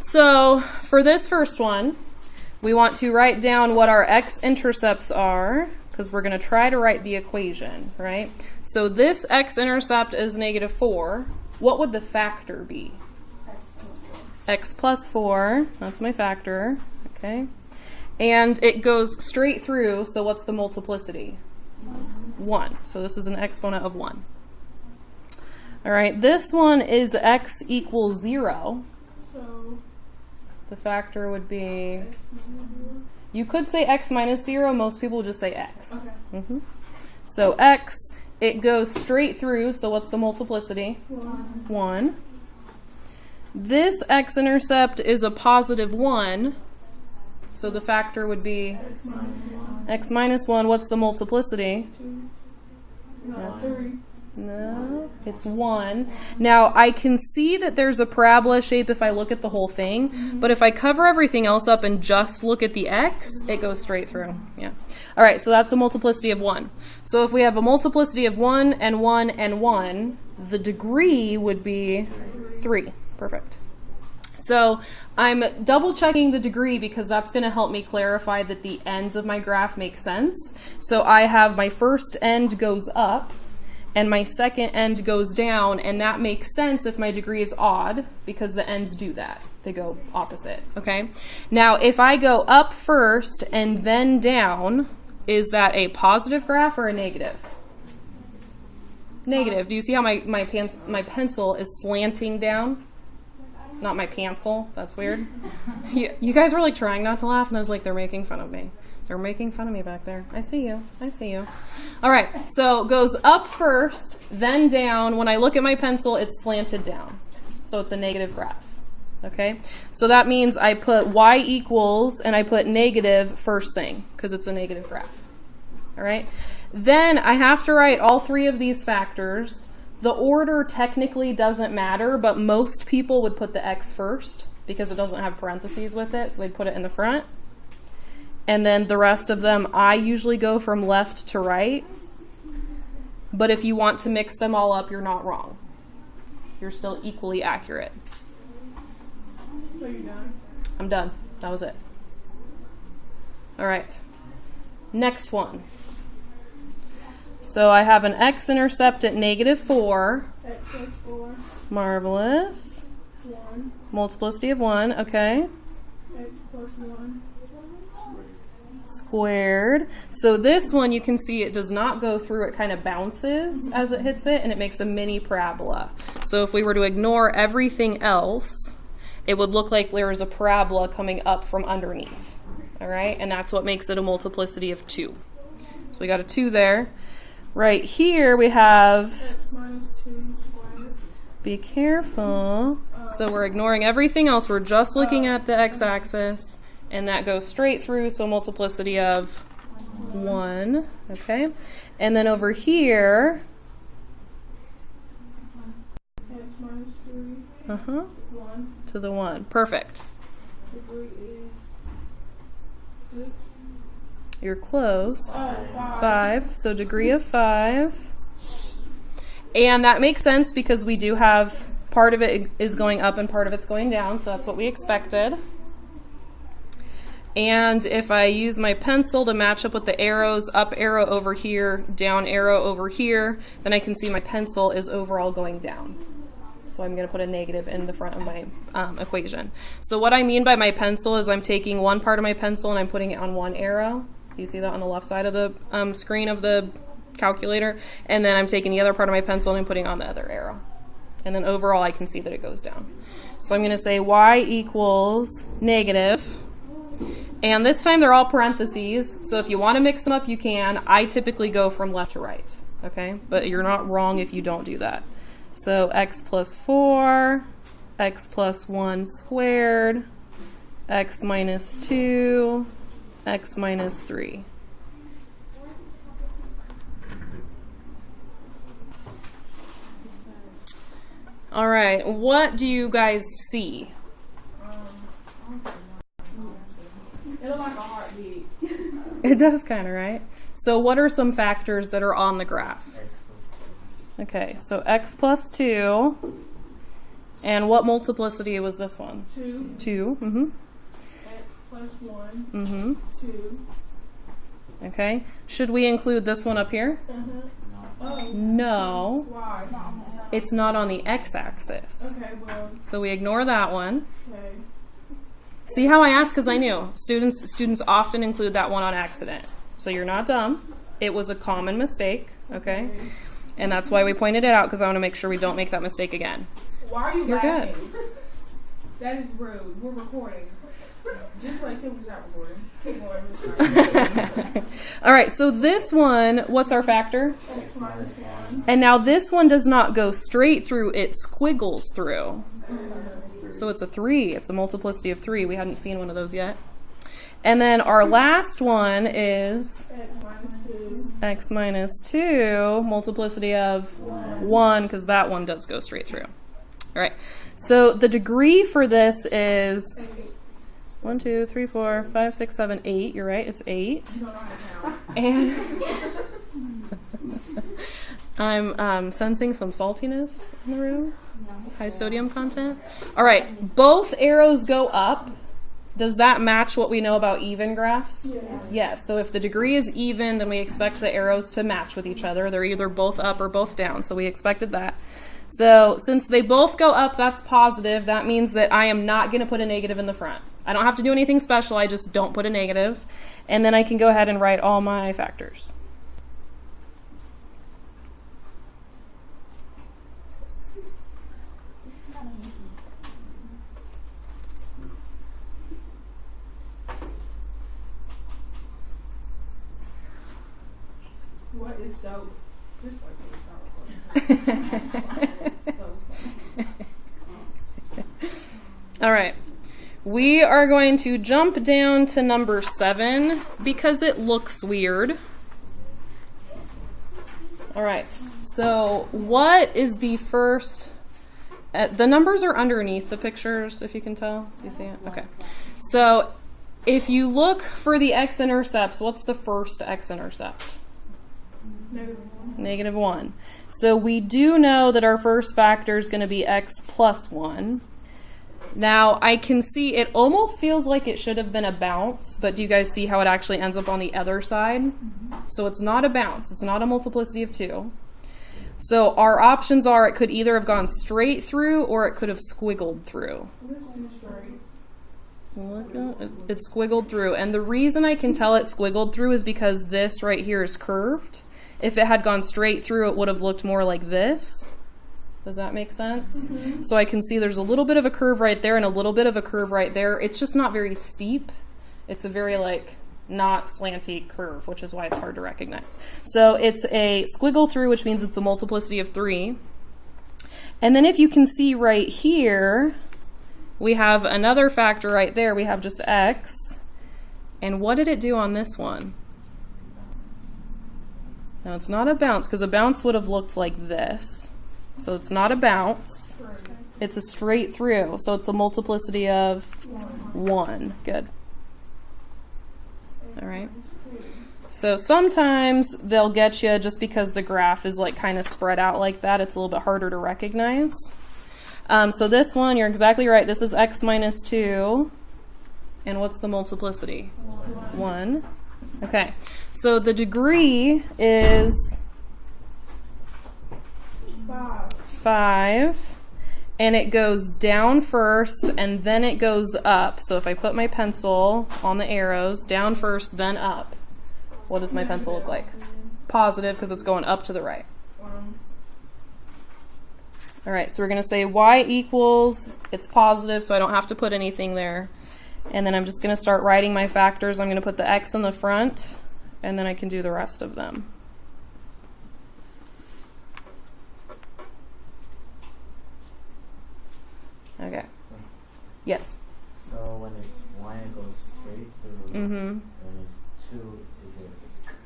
So for this first one, we want to write down what our x-intercepts are, because we're going to try to write the equation, right? So this x-intercept is -4. What would the factor be? X plus 4. That's my factor. Okay. And it goes straight through, so what's the multiplicity? 1. So this is an exponent of 1. All right, this one is x equals 0. So the factor would be, you could say x minus 0. Most people would just say x. okay. So x, it goes straight through, so what's the multiplicity? 1. This x-intercept is a positive 1, so the factor would be x minus 1. What's the multiplicity? 2. No, 3. No, it's 1. Now, I can see that there's a parabola shape if I look at the whole thing, but if I cover everything else up and just look at the x, it goes straight through. Yeah. All right, so that's a multiplicity of 1. So if we have a multiplicity of 1 and 1 and 1, the degree would be 3. Perfect. So I'm double checking the degree because that's going to help me clarify that the ends of my graph make sense. So I have my first end goes up and my second end goes down, and that makes sense if my degree is odd because the ends do that. They go opposite, okay? Now, if I go up first and then down, is that a positive graph or a negative? Negative. Do you see how my pencil is slanting down? Not my pencil. That's weird. You guys were like trying not to laugh, and I was like, they're making fun of me. They're making fun of me back there. I see you. I see you. All right. So it goes up first, then down. When I look at my pencil, it's slanted down. So it's a negative graph. Okay. So that means I put y equals and I put negative first thing because it's a negative graph. All right. Then I have to write all 3 of these factors. The order technically doesn't matter, but most people would put the x first because it doesn't have parentheses with it, so they'd put it in the front. And then the rest of them, I usually go from left to right. But if you want to mix them all up, you're not wrong. You're still equally accurate. So you're done? I'm done. That was it. All right. Next one. So I have an x-intercept at -4. X plus 4. Marvelous. 1. Multiplicity of 1. Okay. X plus 1. Squared. So this one, you can see it does not go through. It kind of bounces as it hits it, and it makes a mini parabola. So if we were to ignore everything else, it would look like there is a parabola coming up from underneath. All right? And that's what makes it a multiplicity of 2. So we got a 2 there. Right here we have, X minus 2 squared. be careful. So we're ignoring everything else. We're just looking at the x-axis, and that goes straight through, so multiplicity of 1. Okay. And then over here, X minus 3. 1. to the 1. Perfect. Degree is 6. You're close. 5. 5. So degree of 5. And that makes sense because we do have part of it is going up and part of it's going down, so that's what we expected. And if I use my pencil to match up with the arrows, up arrow over here, down arrow over here, then I can see my pencil is overall going down. So I'm going to put a negative in the front of my equation. So what I mean by my pencil is I'm taking one part of my pencil and I'm putting it on one arrow. You see that on the left side of the screen of the calculator? And then I'm taking the other part of my pencil and I'm putting it on the other arrow. And then overall I can see that it goes down. So I'm going to say y equals negative. And this time they're all parentheses. So if you want to mix them up, you can. I typically go from left to right. Okay? But you're not wrong if you don't do that. So x plus 4, x plus 1 squared, x minus 2, x minus 3. All right, what do you guys see? It looks like a heartbeat. It does kind of, right? So what are some factors that are on the graph? Okay, so x plus 2 And what multiplicity was this one? 2. 2. Mm-hmm. X plus 1. Mm-hmm. 2. Okay. Should we include this one up here? Oh. No. Why? It's not on the x-axis. Okay, well, So we ignore that one. okay. See how I asked? Because I knew. Students often include that one on accident. So you're not dumb. It was a common mistake, okay? And that's why we pointed it out, because I want to make sure we don't make that mistake again. Why are you You're laughing? good. That is rude. We're recording. Just wait till we start recording. Keep going. All right, so this one, what's our factor? X minus 1. And now this one does not go straight through, it squiggles through. So it's a 3. It's a multiplicity of 3. We hadn't seen one of those yet. And then our last one is x minus 2, multiplicity of 1, because that one does go straight through. All right, so the degree for this is 1, 2, 3, 4, 5, 6, 7, 8. You're right, it's 8. And I'm sensing some saltiness in the room. High sodium content. All right, both arrows go up. Does that match what we know about even graphs? Yes. So if the degree is even, then we expect the arrows to match with each other. They're either both up or both down. So we expected that. So since they both go up, that's positive. That means that I am not going to put a negative in the front. I don't have to do anything special. I just don't put a negative. And then I can go ahead and write all my factors. What is so? Just like All right. We are going to jump down to number 7 because it looks weird. All right. So what is the first? The numbers are underneath the pictures, if you can tell. Do you see it? Okay. So if you look for the x-intercepts, what's the first x-intercept? Negative 1. So we do know that our first factor is going to be x plus 1. Now I can see it almost feels like it should have been a bounce, but do you guys see how it actually ends up on the other side? So it's not a bounce. It's not a multiplicity of 2. So our options are it could either have gone straight through or it could have squiggled through. It squiggled through. And the reason I can tell it squiggled through is because this right here is curved. If it had gone straight through, it would have looked more like this. Does that make sense? Mm-hmm. So I can see there's a little bit of a curve right there and a little bit of a curve right there. It's just not very steep. It's a very not slanty curve, which is why it's hard to recognize. So it's a squiggle through, which means it's a multiplicity of 3. And then if you can see right here, we have another factor right there. We have just x. And what did it do on this one? Now it's not a bounce, because a bounce would have looked like this. So it's not a bounce. It's a straight through. So it's a multiplicity of 1. Good. All right. So sometimes they'll get you just because the graph is kind of spread out like that. It's a little bit harder to recognize. So this one, you're exactly right. This is x minus 2. And what's the multiplicity? 1. Okay. So the degree is 5. And it goes down first, and then it goes up. So if I put my pencil on the arrows, down first, then up. What does my pencil look like? Positive, because it's going up to the right. All right, so we're going to say y equals, it's positive, so I don't have to put anything there. And then I'm just going to start writing my factors. I'm going to put the x in the front, and then I can do the rest of them. Okay. Yes? So when it's 1, it goes straight through. Mm-hmm. When it's 2, is it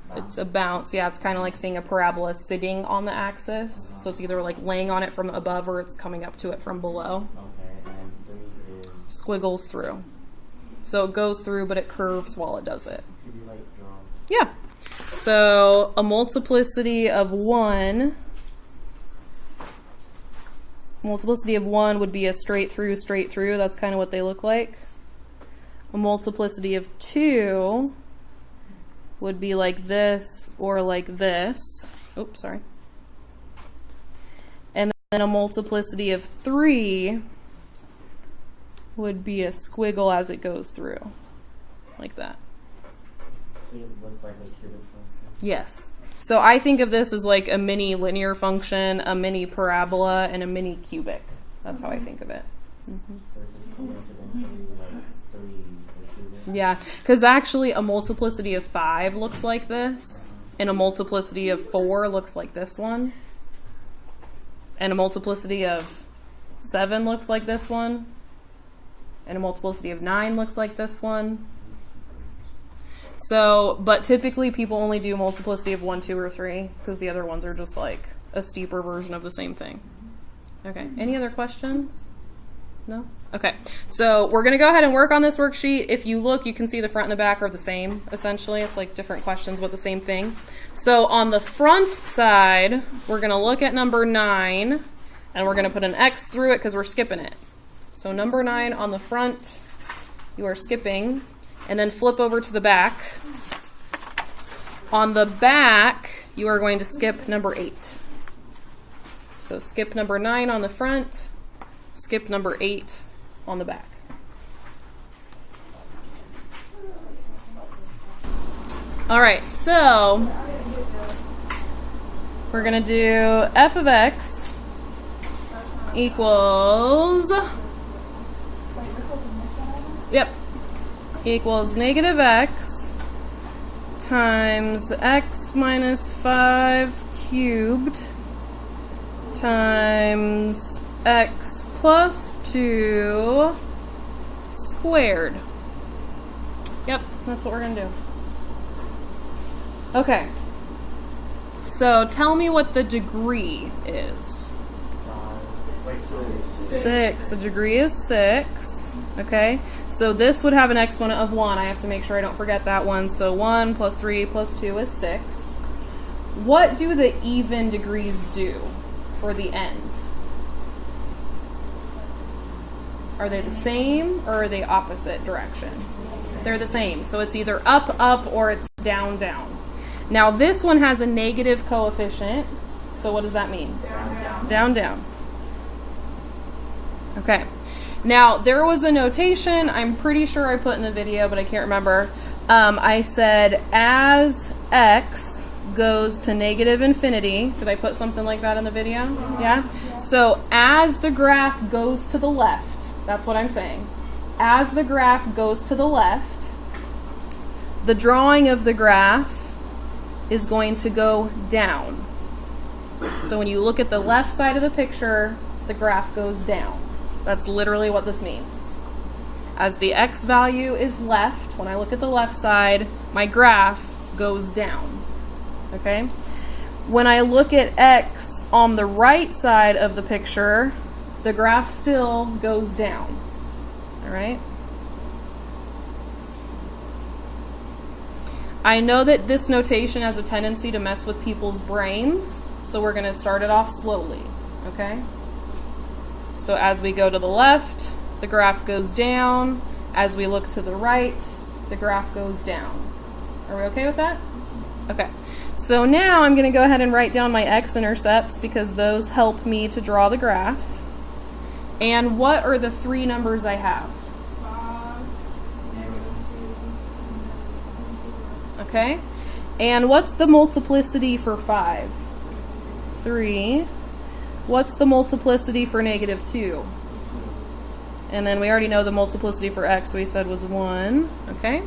bounce? It's a bounce. Yeah, it's kind of like seeing a parabola sitting on the axis. So it's either laying on it from above or it's coming up to it from below. Okay, and 3 is... Squiggles through. So it goes through, but it curves while it does it. Could you draw? Yeah. So a multiplicity of 1. multiplicity of 1 would be a straight through, straight through. That's kind of what they look like. A multiplicity of 2 would be like this or like this. Oops, sorry. And then a multiplicity of 3 would be a squiggle as it goes through, like that. So it looks like a cubic function. Yes. So I think of this as like a mini linear function, a mini parabola, and a mini cubic. That's how I think of it. Mm-hmm. So it's just coincidentally like 3 a cubic. Yeah, because actually a multiplicity of 5 looks like this, and a multiplicity of 4 looks like this one, and a multiplicity of 7 looks like this one, and a multiplicity of 9 looks like this one. So, but typically people only do multiplicity of 1, 2, or 3, because the other ones are just like a steeper version of the same thing. Okay, any other questions? No? Okay, so we're going to go ahead and work on this worksheet. If you look, you can see the front and the back are the same, essentially. It's like different questions, but the same thing. So on the front side, we're going to look at number 9, and we're going to put an X through it because we're skipping it. So number 9 on the front, you are skipping, and then flip over to the back. On the back, you are going to skip number 8. So skip number 9 on the front, skip number 8 on the back. All right, so we're going to do f of x equals, equals negative x times x minus 5 cubed times x plus 2 squared. Yep, that's what we're going to do. Okay, so tell me what the degree is. 6. The degree is 6. Okay, so this would have an exponent of 1. I have to make sure I don't forget that one. So 1 plus 3 plus 2 is 6. What do the even degrees do for the ends? Are they the same or are they opposite direction? They're the same. So it's either up, up, or it's down, down. Now this one has a negative coefficient. So what does that mean? Down, down. Down, down. Okay. Now there was a notation, I'm pretty sure I put in the video, but I can't remember. I said as x goes to negative infinity. Did I put something like that in the video? Yeah? So as the graph goes to the left, that's what I'm saying. As the graph goes to the left, the drawing of the graph is going to go down. So when you look at the left side of the picture, the graph goes down. That's literally what this means. As the x value is left, when I look at the left side, my graph goes down. Okay? When I look at x on the right side of the picture, the graph still goes down. All right? I know that this notation has a tendency to mess with people's brains, so we're going to start it off slowly. Okay? So as we go to the left, the graph goes down. As we look to the right, the graph goes down. Are we okay with that? Okay. So now I'm going to go ahead and write down my x-intercepts because those help me to draw the graph. And what are the 3 numbers I have? 5, 0, Okay. And what's the multiplicity for 5? 3. What's the multiplicity for negative 2? And then we already know the multiplicity for x, we said was 1. Okay.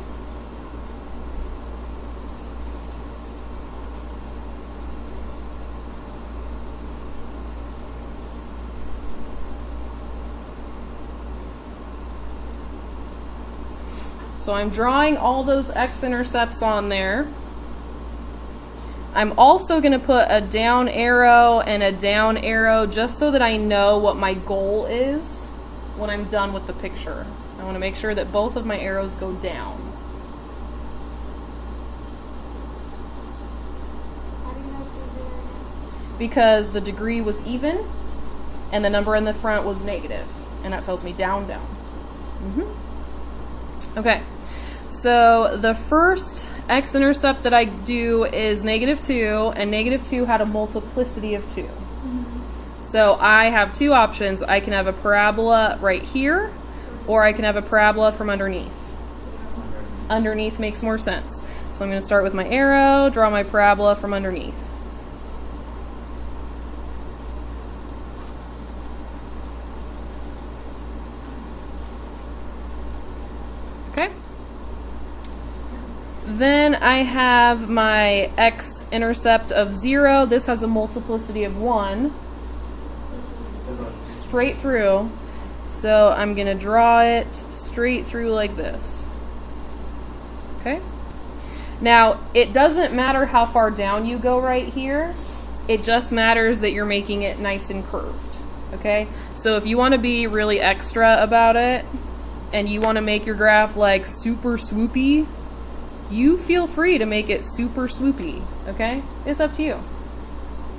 So I'm drawing all those x-intercepts on there. I'm also going to put a down arrow and a down arrow just so that I know what my goal is when I'm done with the picture. I want to make sure that both of my arrows go down. How do you know if they're doing Because the degree was even, and the number in the front was negative, and that tells me down, down. Okay, so the first x-intercept that I do is -2, and -2 had a multiplicity of 2. So I have two options. I can have a parabola right here, or I can have a parabola from underneath. Underneath makes more sense. So I'm going to start with my arrow, draw my parabola from underneath. Okay. Then I have my x-intercept of 0. This has a multiplicity of 1. Straight through. So I'm going to draw it straight through like this. Okay? Now, it doesn't matter how far down you go right here. It just matters that you're making it nice and curved. Okay? So if you want to be really extra about it, and you want to make your graph like super swoopy, you feel free to make it super swoopy. Okay? It's up to you.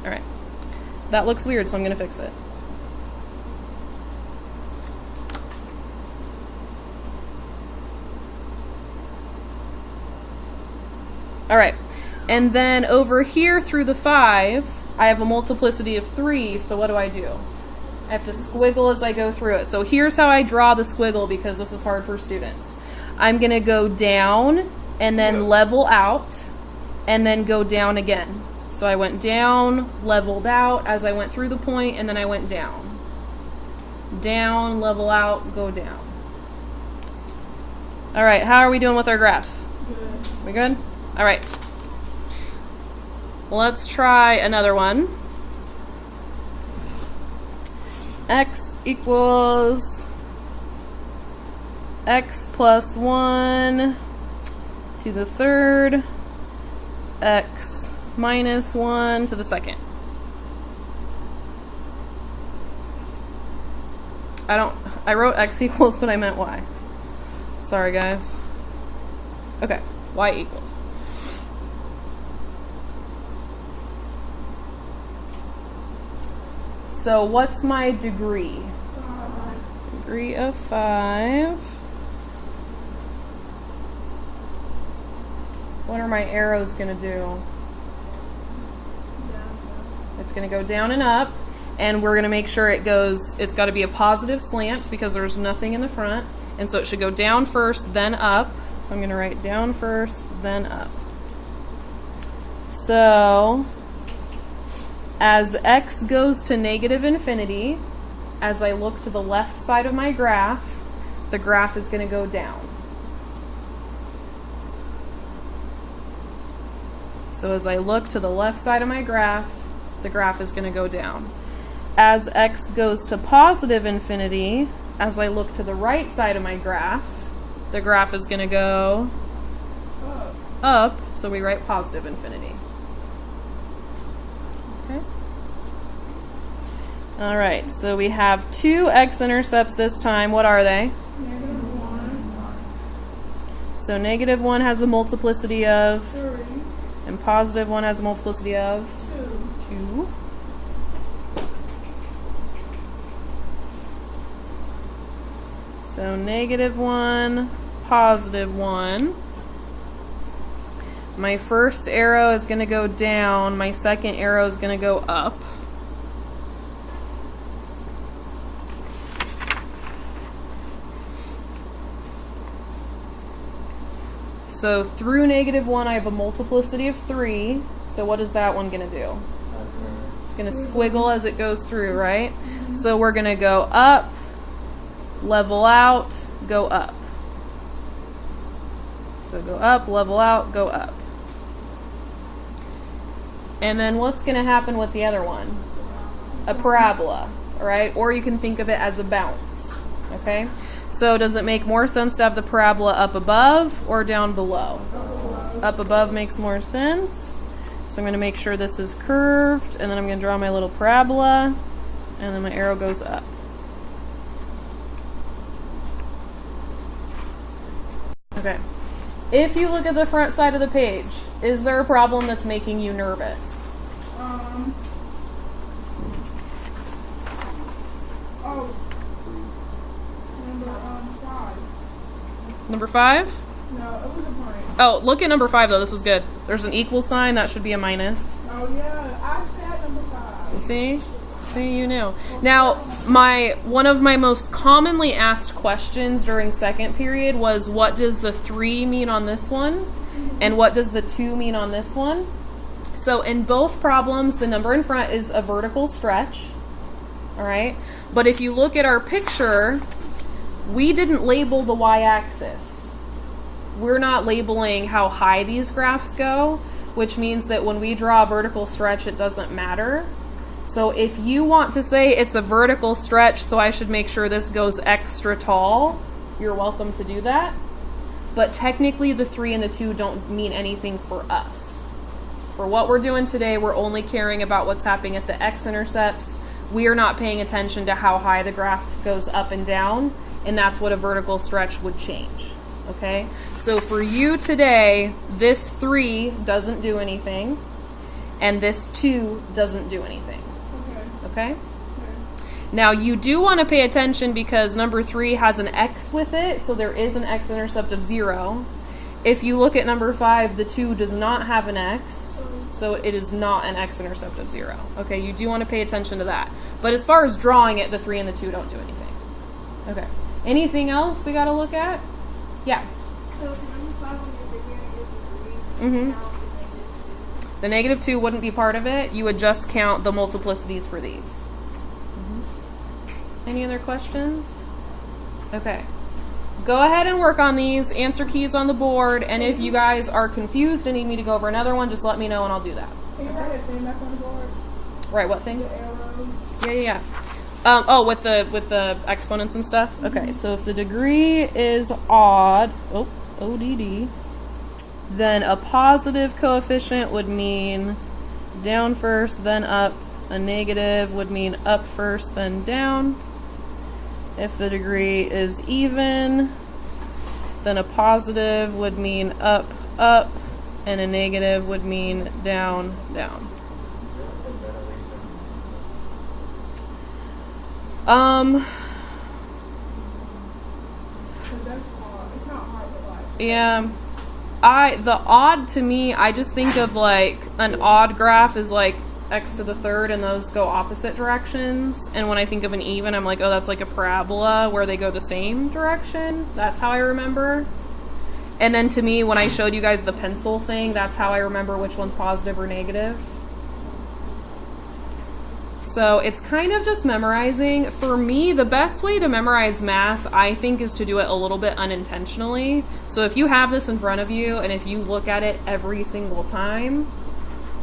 Alright. That looks weird, so I'm going to fix it. All right, and then over here through the 5, I have a multiplicity of 3, so what do? I have to squiggle as I go through it. So here's how I draw the squiggle, because this is hard for students. I'm going to go down and then level out and then go down again. So I went down, leveled out as I went through the point, and then I went down. Down, level out, go down. All right, how are we doing with our graphs? Good. We good? All right, let's try another one. X equals x plus 1 to the third, x minus 1 to the second. I wrote x equals, but I meant y. Sorry, guys. Okay, y equals. So what's my degree? Degree of 5. What are my arrows going to do? It's going to go down and up, and we're going to make sure it's got to be a positive slant because there's nothing in the front, and so it should go down first, then up. So I'm going to write down first, then up. So as x goes to -infinity, as I look to the left side of my graph, the graph is going to go down. So as I look to the left side of my graph, the graph is going to go down. As x goes to +infinity, as I look to the right side of my graph, the graph is going to go up, so we write +infinity. Okay. All right, so we have two x-intercepts this time. What are they? -1. So -1 has a multiplicity of 3. and +1 has a multiplicity of 2. 2. So -1, +1. My first arrow is going to go down. My second arrow is going to go up. So through -1, I have a multiplicity of 3. So what is that one going to do? It's going to squiggle as it goes through, right? So we're going to go up, level out, go up. So go up, level out, go up. And then what's going to happen with the other one? A parabola, all right? Or you can think of it as a bounce, okay? So does it make more sense to have the parabola up above or down below? Up above makes more sense. So I'm going to make sure this is curved, and then I'm going to draw my little parabola, and then my arrow goes up. Okay. If you look at the front side of the page, is there a problem that's making you nervous? Number 5? No, it was a point. Oh, look at number 5 though. This is good. There's an equal sign. That should be a minus. Oh yeah, I said number 5. See? See, you knew. Now, one of my most commonly asked questions during second period was, what does the 3 mean on this one? And what does the 2 mean on this one? So in both problems, the number in front is a vertical stretch. All right? But if you look at our picture, we didn't label the y-axis. We're not labeling how high these graphs go, which means that when we draw a vertical stretch, it doesn't matter. So if you want to say it's a vertical stretch, so I should make sure this goes extra tall, you're welcome to do that. But technically the 3 and the 2 don't mean anything for us. For what we're doing today, we're only caring about what's happening at the x-intercepts. We are not paying attention to how high the graph goes up and down, and that's what a vertical stretch would change. Okay? So for you today, this 3 doesn't do anything, and this 2 doesn't do anything. Okay? Now you do want to pay attention because number 3 has an x with it, so there is an x-intercept of 0. If you look at number 5, the 2 does not have an x, so it is not an x-intercept of 0. Okay, you do want to pay attention to that. But as far as drawing it, the 3 and the 2 don't do anything. Okay. Anything else we got to look at? Yeah. So number 5 on your figure is 3. Mm-hmm. The negative 2 wouldn't be part of it. You would just count the multiplicities for these. Any other questions? Okay. Go ahead and work on these. Answer keys on the board. And if you guys are confused and need me to go over another one, just let me know and I'll do that. Can you write that thing back on the board? Right, what thing? The arrows. Yeah. With the exponents and stuff? Okay, so if the degree is odd, ODD, then a positive coefficient would mean down first, then up. A negative would mean up first, then down. If the degree is even, then a positive would mean up, up, and a negative would mean down, down. Because that's hard. It's not hard to like. Yeah. The odd to me, I just think of like an odd graph is like x to the third and those go opposite directions. And when I think of an even, I'm like, oh, that's like a parabola where they go the same direction. That's how I remember. And then to me, when I showed you guys the pencil thing, that's how I remember which one's positive or negative. So it's kind of just memorizing. For me, the best way to memorize math, I think, is to do it a little bit unintentionally. So if you have this in front of you and if you look at it every single time,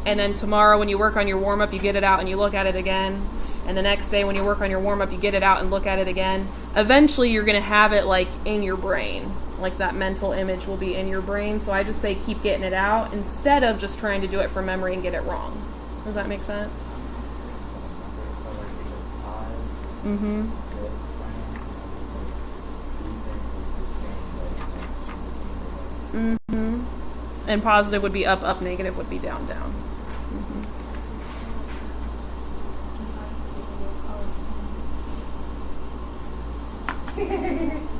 and then tomorrow when you work on your warm-up, you get it out and you look at it again, and the next day when you work on your warm-up, you get it out and look at it again, eventually you're going to have it like in your brain. Like that mental image will be in your brain. So I just say keep getting it out instead of just trying to do it from memory and get it wrong. Does that make sense? Mm-hmm. Mm-hmm. And positive would be up, up, negative would be down, down. Mm-hmm.